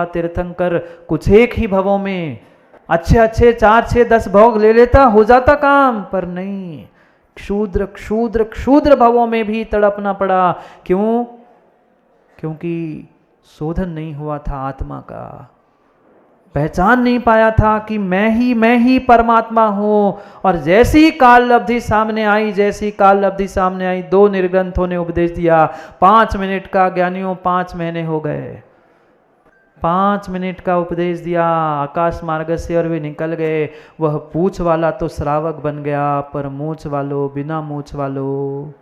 तीर्थंकर कुछ एक ही भवों में अच्छे अच्छे 4 6 10 भोग ले लेता, हो जाता काम, पर नहीं, क्षुद्र क्षुद्र क्षुद्र भवों में भी तड़पना पड़ा। क्यों? क्योंकि शोधन नहीं हुआ था आत्मा का, पहचान नहीं पाया था कि मैं ही परमात्मा हूं। और जैसी ही काल अवधि सामने आई, जैसी काल अवधि सामने आई, 2 निर्ग्रंथों ने उपदेश दिया। 5 मिनट का ज्ञानियों 5 महीने हो गए, 5 मिनट का उपदेश दिया, आकाश मार्ग से और वे निकल गए। वह पूछ वाला तो श्रावक बन गया, पर मूछ वालो, बिना मूछ वालो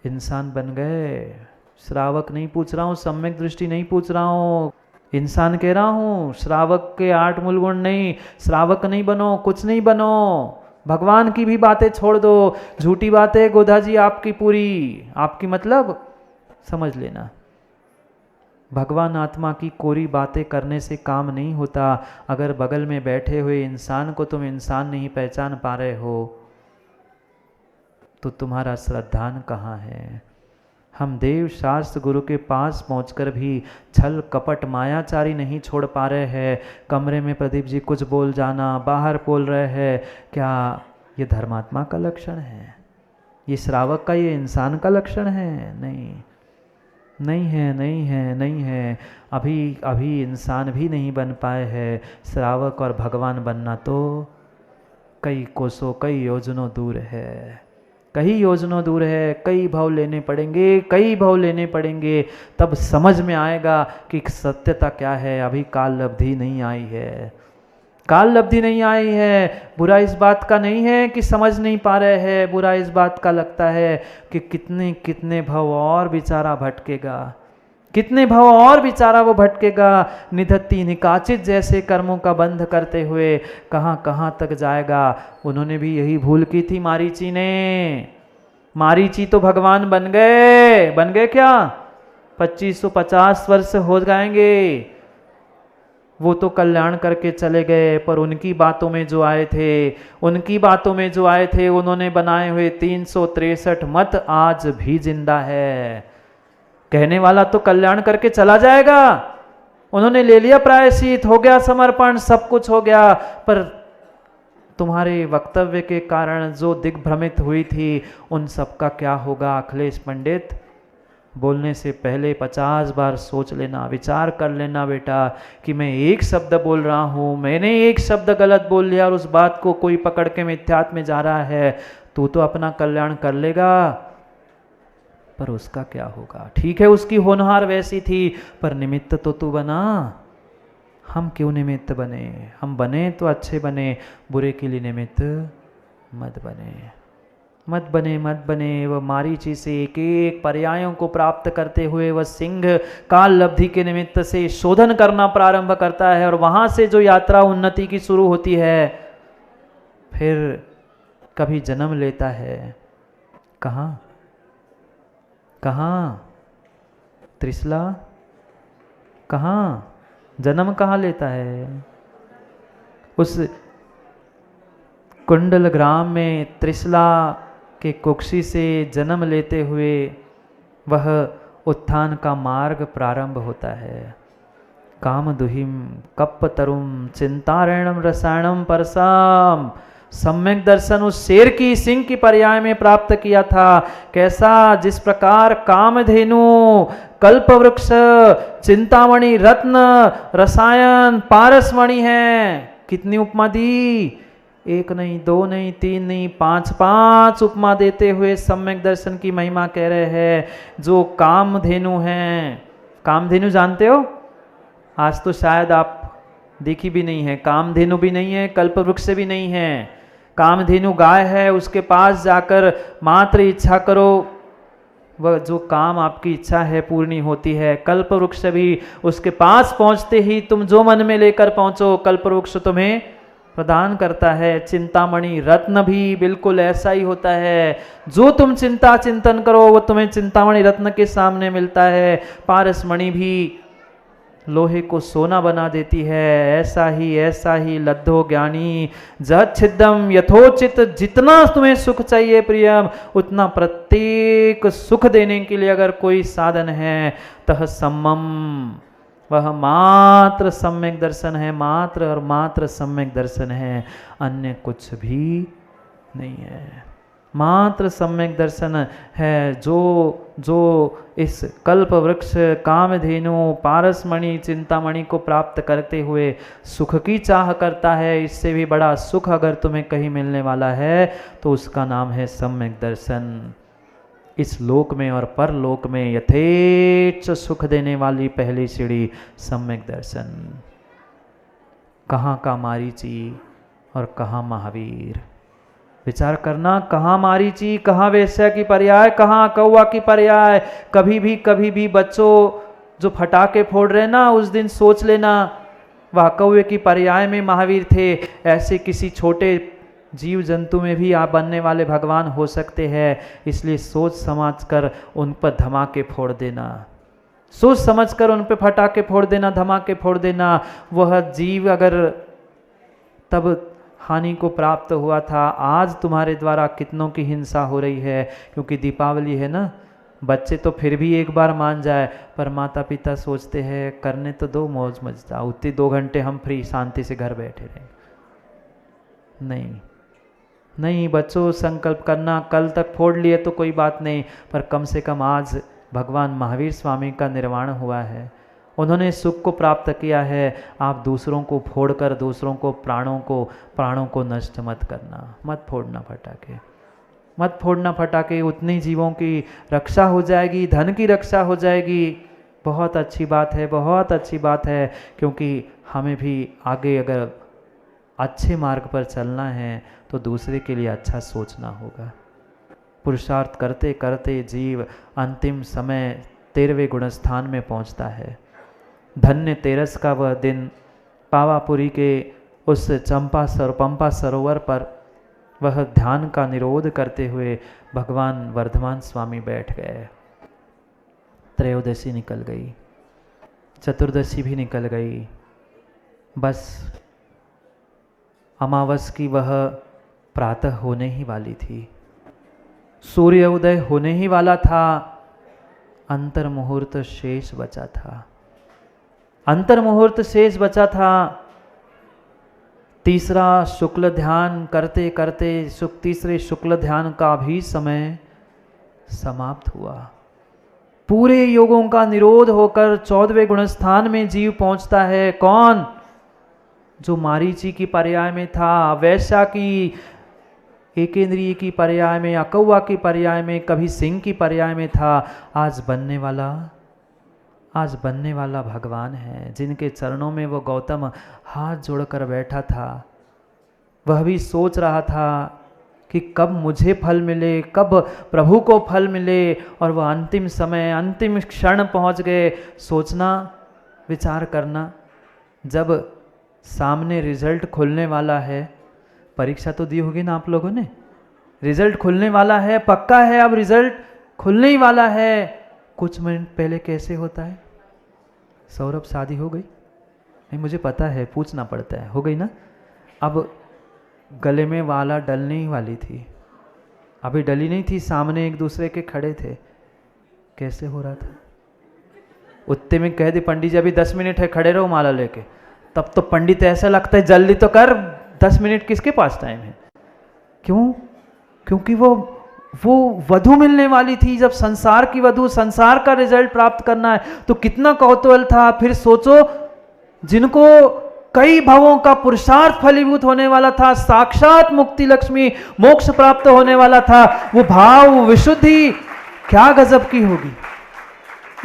इंसान बन गए। श्रावक नहीं पूछ रहा हूं, सम्यक दृष्टि नहीं पूछ रहा हूं, इंसान कह रहा हूं। श्रावक के 8 मूल गुण नहीं, श्रावक नहीं बनो, कुछ नहीं बनो। भगवान की भी बातें छोड़ दो, झूठी बातें गोधा जी आपकी पूरी, आपकी मतलब समझ लेना। भगवान आत्मा की कोरी बातें करने से काम नहीं होता। अगर बगल में बैठे हुए इंसान को तुम इंसान नहीं पहचान पा रहे हो तो तुम्हारा श्रद्धान कहाँ है? हम देव शास्त्र गुरु के पास पहुंचकर भी छल कपट मायाचारी नहीं छोड़ पा रहे हैं। कमरे में प्रदीप जी कुछ बोल जाना, बाहर बोल रहे हैं, क्या ये धर्मात्मा का लक्षण है? ये श्रावक का, ये इंसान का लक्षण है? नहीं, नहीं है, नहीं है, नहीं है। अभी इंसान भी नहीं बन पाए हैं। श्रावक और भगवान बनना तो कई कोसों, कई योजनों दूर है, कई योजनों दूर है। कई भाव लेने पड़ेंगे, कई भाव लेने पड़ेंगे, तब समझ में आएगा कि सत्यता क्या है। अभी काल अवधि नहीं आई है, काल अवधि नहीं आई है। बुरा इस बात का नहीं है कि समझ नहीं पा रहे हैं, बुरा इस बात का लगता है कि कितने कितने भाव और बेचारा भटकेगा, कितने भाव और बेचारा वो भटकेगा। निधत्ती निकाचित जैसे कर्मों का बंध करते हुए कहाँ कहाँ तक जाएगा। उन्होंने भी यही भूल की थी मारीची ने। मारीची तो भगवान बन गए क्या? 2550 वर्ष हो जाएंगे, वो तो कल्याण करके चले गए। पर उनकी बातों में जो आए थे, उन्होंने बनाए हुए 363 मत आज भी जिंदा है। कहने वाला तो कल्याण करके चला जाएगा, उन्होंने ले लिया प्रायश्चित, हो गया समर्पण, सब कुछ हो गया, पर तुम्हारे वक्तव्य के कारण जो दिग्भ्रमित हुई थी उन सब का क्या होगा? अखिलेश पंडित, बोलने से पहले 50 बार सोच लेना, विचार कर लेना बेटा कि मैं एक शब्द बोल रहा हूँ, मैंने एक शब्द गलत बोल लिया और उस बात को कोई पकड़ के मिथ्यात्व में जा रहा है, तू तो अपना कल्याण कर लेगा, पर उसका क्या होगा? ठीक है, उसकी होनहार वैसी थी, पर निमित्त तो तू बना। हम क्यों निमित्त बने? हम बने तो अच्छे बने, बुरे के लिए निमित्त मत बने, मत बने, मत बने। वह मारीची से एक एक पर्यायों को प्राप्त करते हुए वह सिंह काल लब्धि के निमित्त से शोधन करना प्रारंभ करता है, और वहां से जो यात्रा उन्नति की शुरू होती है, फिर कभी जन्म लेता है। कहाँ कहाँ? त्रिशला कहाँ? जन्म कहाँ लेता है? उस कुंडल ग्राम में त्रिशला के कुक्षी से जन्म लेते हुए वह उत्थान का मार्ग प्रारंभ होता है। काम दुहिम कप्पतरुम चिंतारणम रसायणम परसाम, सम्यक दर्शन उस शेर की सिंह की पर्याय में प्राप्त किया था। कैसा? जिस प्रकार कामधेनु, कल्प वृक्ष, चिंतामणि, रत्न, रसायन, पारसमणि है। कितनी उपमा दी? 1 नहीं, 2 नहीं, 3 नहीं, 5 उपमा देते हुए सम्यक दर्शन की महिमा कह रहे हैं। जो कामधेनु हैं, कामधेनु जानते हो? आज तो शायद आप देखी भी नहीं है। कामधेनु भी नहीं है, कल्प वृक्ष भी नहीं है। कामधेनु गाय है, उसके पास जाकर मात्र इच्छा करो, वह जो काम आपकी इच्छा है पूर्णी होती है। कल्प वृक्ष भी उसके पास पहुंचते ही तुम जो मन में लेकर पहुंचो, कल्प वृक्ष तुम्हें प्रदान करता है। चिंतामणि, रत्न भी बिल्कुल ऐसा ही होता है। जो तुम चिंता चिंतन करो वो तुम्हें चिंतामणि रत्न के सामने मिलता है। पारसमणि भी लोहे को सोना बना देती है। ऐसा ही लद्धो ज्ञानी जच्छिदम यथोचित, जितना तुम्हें सुख चाहिए प्रियम, उतना प्रत्येक सुख देने के लिए अगर कोई साधन है, तह सम्मम, वह मात्र सम्यक दर्शन है, मात्र और मात्र सम्यक दर्शन है, अन्य कुछ भी नहीं है। मात्र सम्यक दर्शन है जो इस कल्प वृक्ष कामधेनु पारसमणि चिंतामणि को प्राप्त करते हुए सुख की चाह करता है। इससे भी बड़ा सुख अगर तुम्हें कहीं मिलने वाला है तो उसका नाम है सम्यक दर्शन। इस लोक में और परलोक में यथेच्छ सुख देने वाली पहली सीढ़ी सम्यक दर्शन। कहाँ का मारीची और कहाँ महावीर, विचार करना। कहाँ मारीची, कहाँ वेश्या की पर्याय, कहाँ कौवा की पर्याय। कभी भी बच्चों जो फटाके फोड़ रहे ना, उस दिन सोच लेना वह कौवे की पर्याय में महावीर थे। ऐसे किसी छोटे जीव जंतु में भी आप बनने वाले भगवान हो सकते हैं। इसलिए सोच समझ कर उन पर धमाके फोड़ देना, सोच समझ कर उन पर फटाके फोड़ देना, धमाके फोड़ देना। वह जीव अगर तब हानि को प्राप्त हुआ था, आज तुम्हारे द्वारा कितनों की हिंसा हो रही है। क्योंकि दीपावली है ना, बच्चे तो फिर भी एक बार मान जाए, पर माता पिता सोचते हैं करने तो दो, मौज मजा, उतनी 2 घंटे हम फ्री शांति से घर बैठे रहें। नहीं बच्चों, संकल्प करना, कल तक फोड़ लिए तो कोई बात नहीं, पर कम से कम आज भगवान महावीर स्वामी का निर्वाण हुआ है, उन्होंने सुख को प्राप्त किया है। आप दूसरों को फोड़कर, दूसरों को प्राणों को नष्ट मत करना, मत फोड़ना फटाके, मत फोड़ना फटाके। उतनी जीवों की रक्षा हो जाएगी, धन की रक्षा हो जाएगी। बहुत अच्छी बात है, बहुत अच्छी बात है। क्योंकि हमें भी आगे अगर अच्छे मार्ग पर चलना है तो दूसरे के लिए अच्छा सोचना होगा। पुरुषार्थ करते करते जीव अंतिम समय 13वें गुणस्थान में पहुंचता है। धन्य तेरस का वह दिन, पावापुरी के उस पंपा सरोवर पर वह ध्यान का निरोध करते हुए भगवान वर्धमान स्वामी बैठ गए। त्रयोदशी निकल गई, चतुर्दशी भी निकल गई, बस अमावस की वह प्रातः होने ही वाली थी, सूर्य उदय होने ही वाला था। अंतर मुहूर्त शेष बचा था, अंतर मुहूर्त शेष बचा था। तीसरा शुक्ल ध्यान करते करते तीसरे शुक्ल ध्यान का भी समय समाप्त हुआ। पूरे योगों का निरोध होकर 14वें गुणस्थान में जीव पहुंचता है। कौन? जो मारीची की पर्याय में था, वैश्या की, एकेंद्रिय की पर्याय में, अकौवा की पर्याय में, कभी सिंह की पर्याय में था, आज बनने वाला भगवान है, जिनके चरणों में वो गौतम हाथ जोड़कर बैठा था। वह भी सोच रहा था कि कब मुझे फल मिले, कब प्रभु को फल मिले, और वह अंतिम समय, अंतिम क्षण पहुंच गए। सोचना, विचार करना, जब सामने रिजल्ट खुलने वाला है, परीक्षा तो दी होगी ना आप लोगों ने, रिजल्ट खुलने वाला है, पक्का है, अब रिजल्ट खुलने ही वाला है। कुछ मिनट पहले कैसे होता है? सौरभ शादी हो गई? नहीं, मुझे पता है, पूछना पड़ता है, हो गई ना? अब गले में वाला डलने ही वाली थी, अभी डली नहीं थी, सामने एक दूसरे के खड़े थे। कैसे हो रहा था? उतने में कह दी पंडित जी अभी 10 मिनट है, खड़े रहो माला लेके। तब तो पंडित ऐसा लगता है जल्दी तो कर, 10 मिनट किसके पास टाइम है? क्यों? क्योंकि वो वधु मिलने वाली थी। जब संसार की वधु, संसार का रिजल्ट प्राप्त करना है तो कितना कौतूहल था। फिर सोचो, जिनको कई भवों का पुरुषार्थ फलीभूत होने वाला था, साक्षात मुक्ति लक्ष्मी मोक्ष प्राप्त होने वाला था, वो भाव विशुद्धि क्या गजब की होगी।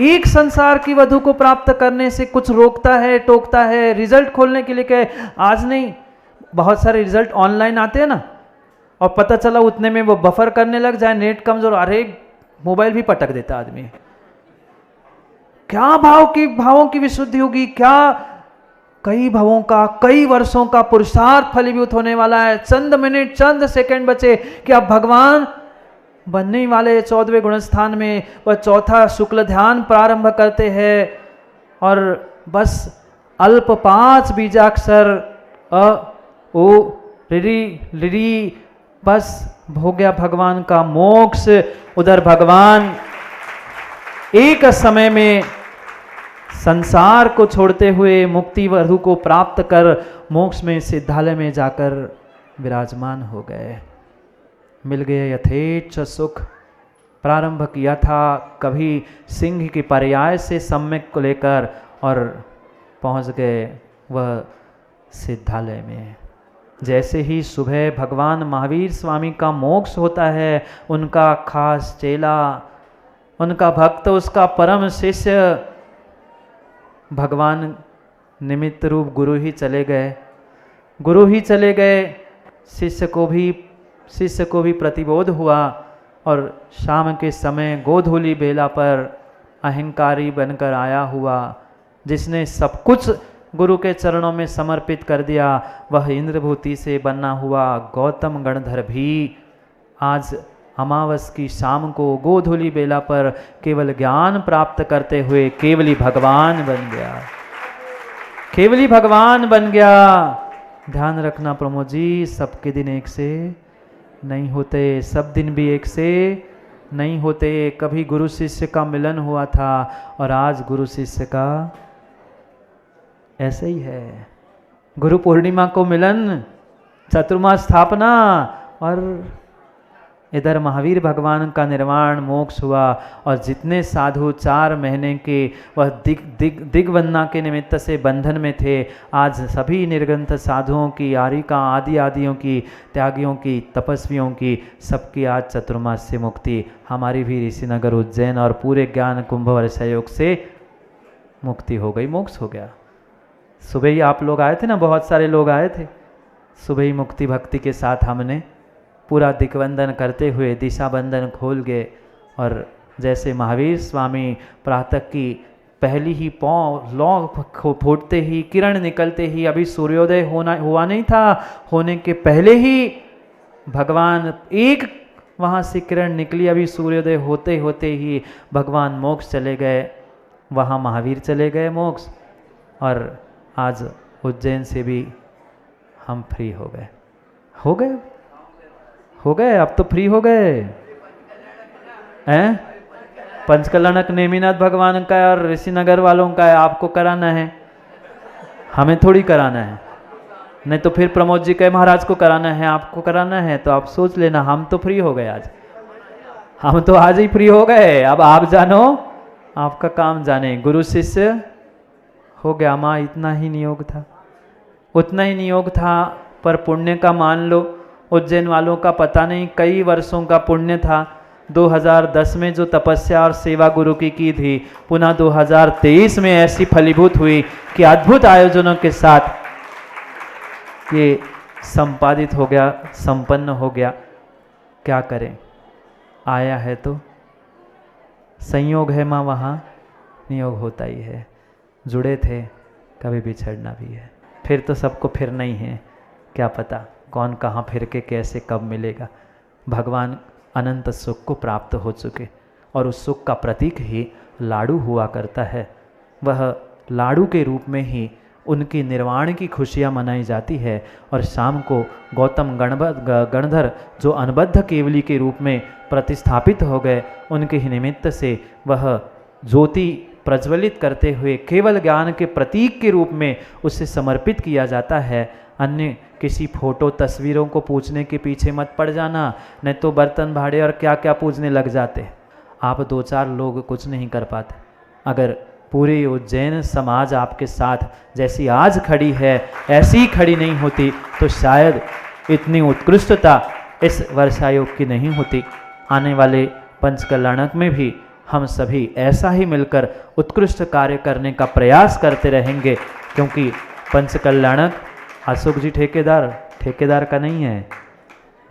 एक संसार की वधु को प्राप्त करने से कुछ रोकता है, टोकता है? रिजल्ट खोलने के लिए कहे, आज नहीं, बहुत सारे रिजल्ट ऑनलाइन आते हैं ना, और पता चला उतने में वो बफर करने लग जाए, नेट कमजोर, अरे मोबाइल भी पटक देता आदमी। क्या भावों की विशुद्धि होगी? क्या कई भवों का, कई वर्षों का पुरुषार्थ फलीभूत होने वाला है। चंद मिनट, चंद सेकंड बचे कि अब भगवान बनने वाले 14वें गुणस्थान में वह चौथा शुक्ल ध्यान प्रारंभ करते हैं, और बस अल्प 5 बीजाक्षर अ ओ ऋ बस हो गया भगवान का मोक्ष। उधर भगवान एक समय में संसार को छोड़ते हुए मुक्ति वधु को प्राप्त कर मोक्ष में सिद्धालय में जाकर विराजमान हो गए। मिल गए यथेच्छ सुख। प्रारंभ किया था कभी सिंह की पर्याय से सम्यक को लेकर और पहुंच गए वह सिद्धालय में। जैसे ही सुबह भगवान महावीर स्वामी का मोक्ष होता है, उनका खास चेला, उनका भक्त, उसका परम शिष्य भगवान निमित्त रूप गुरु ही चले गए। गुरु ही चले गए, शिष्य को भी प्रतिबोध हुआ और शाम के समय गोधूली बेला पर अहंकारी बनकर आया हुआ, जिसने सब कुछ गुरु के चरणों में समर्पित कर दिया, वह इंद्रभूति से बना हुआ गौतम गणधर भी आज अमावस की शाम को गोधूली बेला पर केवल ज्ञान प्राप्त करते हुए केवली भगवान बन गया। केवली भगवान बन गया। ध्यान रखना प्रमोद जी, सबके दिन एक से नहीं होते, सब दिन भी एक से नहीं होते। कभी गुरु शिष्य का मिलन हुआ था और आज गुरु शिष्य का ऐसे ही है। गुरु पूर्णिमा को मिलन, चतुर्मास स्थापना और इधर महावीर भगवान का निर्वाण मोक्ष हुआ। और जितने साधु 4 महीने के वह दिग्वंदना के निमित्त से बंधन में थे, आज सभी निर्ग्रंथ साधुओं की, आरिका आदियों की, त्यागियों की, तपस्वियों की, सबकी आज चतुर्मास से मुक्ति। हमारी भी ऋषिनगर उज्जैन और पूरे ज्ञान कुंभ वर्षायोग से मुक्ति हो गई, मोक्ष हो गया। सुबह ही आप लोग आए थे ना, बहुत सारे लोग आए थे। सुबह ही मुक्ति भक्ति के साथ हमने पूरा दिग्वंदन करते हुए दिशा बंधन खोल गए। और जैसे महावीर स्वामी प्रातः की पहली ही लौ फूटते ही, किरण निकलते ही, अभी सूर्योदय हुआ नहीं था, होने के पहले ही भगवान एक वहाँ से किरण निकली, अभी सूर्योदय होते होते ही भगवान मोक्ष चले गए, वहाँ महावीर चले गए मोक्ष। और आज उज्जैन से भी हम फ्री हो गए। अब तो फ्री हो गए हैं। पंचकल्याणक नेमिनाथ भगवान का है और ऋषिनगर वालों का है, आपको कराना है, हमें थोड़ी कराना है। नहीं तो फिर प्रमोद जी कहे महाराज को कराना है, आपको कराना है, तो आप सोच लेना। हम तो फ्री हो गए आज, हम तो आज ही फ्री हो गए। अब आप जानो, आपका काम जाने। गुरु शिष्य हो गया। माँ इतना ही नियोग था, उतना ही नियोग था। पर पुण्य का मान लो, उज्जैन वालों का पता नहीं कई वर्षों का पुण्य था। 2010 में जो तपस्या और सेवा गुरु की थी, पुनः 2023 में ऐसी फलीभूत हुई कि अद्भुत आयोजनों के साथ ये संपादित हो गया, संपन्न हो गया। क्या करें, आया है तो संयोग है माँ, वहाँ नियोग होता ही है। जुड़े थे, कभी बिछड़ना भी है। फिर तो सबको फिरना ही है, क्या पता कौन कहाँ फिर के कैसे कब मिलेगा। भगवान अनंत सुख को प्राप्त हो चुके और उस सुख का प्रतीक ही लाडू हुआ करता है। वह लाडू के रूप में ही उनकी निर्वाण की खुशियाँ मनाई जाती है। और शाम को गौतम गणधर जो अनबद्ध केवली के रूप में प्रतिस्थापित हो गए, उनके ही निमित्त से वह ज्योति प्रज्वलित करते हुए केवल ज्ञान के प्रतीक के रूप में उसे समर्पित किया जाता है। अन्य किसी फोटो तस्वीरों को पूजने के पीछे मत पड़ जाना, नहीं तो बर्तन भाड़े और क्या क्या पूजने लग जाते। आप 2-4 लोग कुछ नहीं कर पाते। अगर पूरी उज्जैन समाज आपके साथ जैसी आज खड़ी है ऐसी ही खड़ी नहीं होती, तो शायद इतनी उत्कृष्टता इस वर्षायोग की नहीं होती। आने वाले पंचकल्याणक में भी हम सभी ऐसा ही मिलकर उत्कृष्ट कार्य करने का प्रयास करते रहेंगे, क्योंकि पंचकल्याणक अशोक जी ठेकेदार का नहीं है,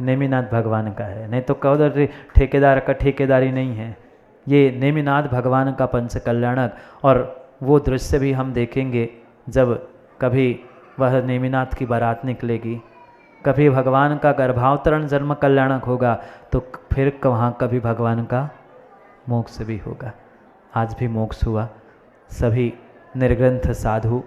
नेमिनाथ भगवान का है। नहीं तो कहो ठेकेदार का ठेकेदारी नहीं है, ये नेमिनाथ भगवान का पंचकल्याणक। और वो दृश्य भी हम देखेंगे जब कभी वह नेमिनाथ की बारात निकलेगी, कभी भगवान का गर्भावतरण जन्म कल्याणक होगा, तो फिर वहाँ कभी भगवान का मोक्ष भी होगा। आज भी मोक्ष हुआ। सभी निर्ग्रंथ साधु,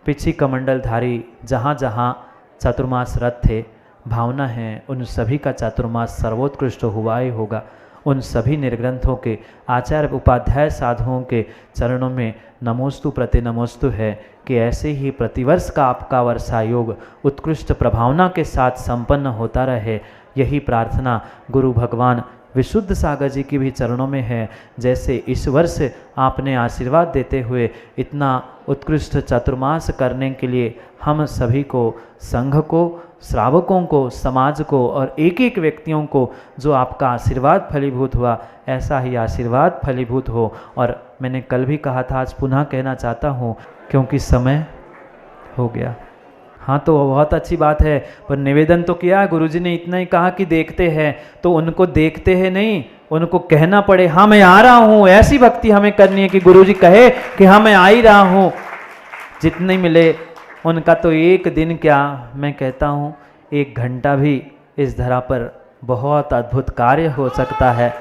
पिछी कमंडलधारी, जहाँ जहाँ चातुर्मास रथ थे, भावना है उन सभी का चातुर्मास सर्वोत्कृष्ट हुआ ही होगा। उन सभी निर्ग्रंथों के आचार्य उपाध्याय साधुओं के चरणों में नमोस्तु प्रति नमोस्तु है कि ऐसे ही प्रतिवर्ष का आपका वर्षा योग उत्कृष्ट प्रभावना के साथ संपन्न होता रहे। यही प्रार्थना गुरु भगवान विशुद्ध सागर जी की भी चरणों में है। जैसे इस वर्ष आपने आशीर्वाद देते हुए इतना उत्कृष्ट चतुर्मास करने के लिए हम सभी को, संघ को, श्रावकों को, समाज को और एक एक व्यक्तियों को जो आपका आशीर्वाद फलीभूत हुआ, ऐसा ही आशीर्वाद फलीभूत हो। और मैंने कल भी कहा था, आज पुनः कहना चाहता हूँ क्योंकि समय हो गया। हाँ तो बहुत अच्छी बात है, पर निवेदन तो किया गुरुजी ने, इतना ही कहा कि देखते हैं, तो उनको देखते हैं नहीं, उनको कहना पड़े हाँ मैं आ रहा हूँ। ऐसी भक्ति हमें करनी है कि गुरुजी कहे कि हाँ मैं आ ही रहा हूँ। जितने मिले उनका तो एक दिन क्या, मैं कहता हूँ 1 घंटा भी इस धरा पर बहुत अद्भुत कार्य हो सकता है।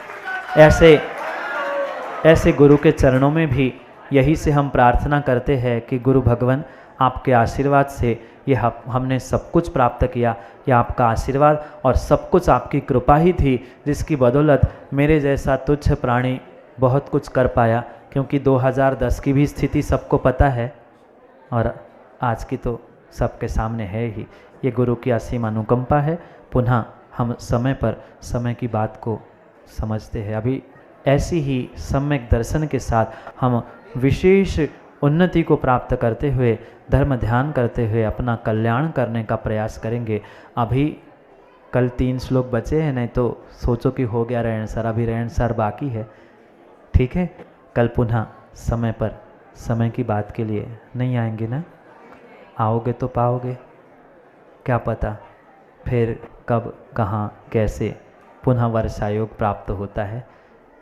ऐसे गुरु के चरणों में भी यही से हम प्रार्थना करते हैं कि गुरु भगवान आपके आशीर्वाद से ये हमने सब कुछ प्राप्त किया। यह आपका आशीर्वाद और सब कुछ आपकी कृपा ही थी, जिसकी बदौलत मेरे जैसा तुच्छ प्राणी बहुत कुछ कर पाया। क्योंकि 2010 की भी स्थिति सबको पता है और आज की तो सबके सामने है ही। ये गुरु की असीम अनुकंपा है। पुनः हम समय पर समय की बात को समझते हैं। अभी ऐसी ही सम्यक दर्शन के साथ हम विशेष उन्नति को प्राप्त करते हुए, धर्म ध्यान करते हुए अपना कल्याण करने का प्रयास करेंगे। अभी कल 3 श्लोक बचे हैं, नहीं तो सोचो कि हो गया रहनसर, अभी रहनसर बाकी है। ठीक है, कल पुनः समय पर समय की बात के लिए नहीं आएंगे ना? आओगे तो पाओगे, क्या पता फिर कब कहाँ कैसे पुनः वर्षा योग प्राप्त होता है,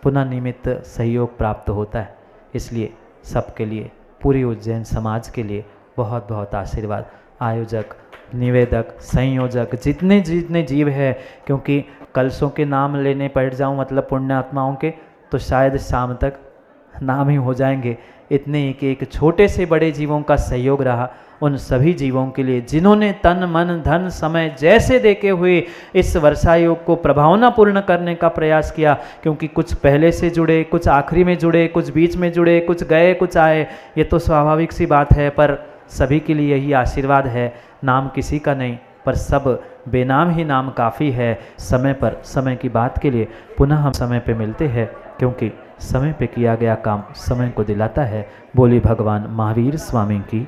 पुनः निमित्त सहयोग प्राप्त होता है। इसलिए सबके लिए, पूरी उज्जैन समाज के लिए बहुत बहुत आशीर्वाद। आयोजक, निवेदक, संयोजक, जितने जितने जीव है, क्योंकि कलशों के नाम लेने पड़ जाऊं मतलब पुण्यात्माओं के, तो शायद शाम तक नाम ही हो जाएंगे। इतने एक छोटे से बड़े जीवों का सहयोग रहा। उन सभी जीवों के लिए जिन्होंने तन मन धन समय जैसे देके हुए इस वर्षा योग को प्रभावनापूर्ण करने का प्रयास किया, क्योंकि कुछ पहले से जुड़े, कुछ आखिरी में जुड़े, कुछ बीच में जुड़े, कुछ गए कुछ आए, ये तो स्वाभाविक सी बात है। पर सभी के लिए यही आशीर्वाद है, नाम किसी का नहीं, पर सब बेनाम ही नाम काफ़ी है। समय पर समय की बात के लिए पुनः हम समय पे मिलते हैं, क्योंकि समय पे किया गया काम समय को दिलाता है। बोली भगवान महावीर स्वामी की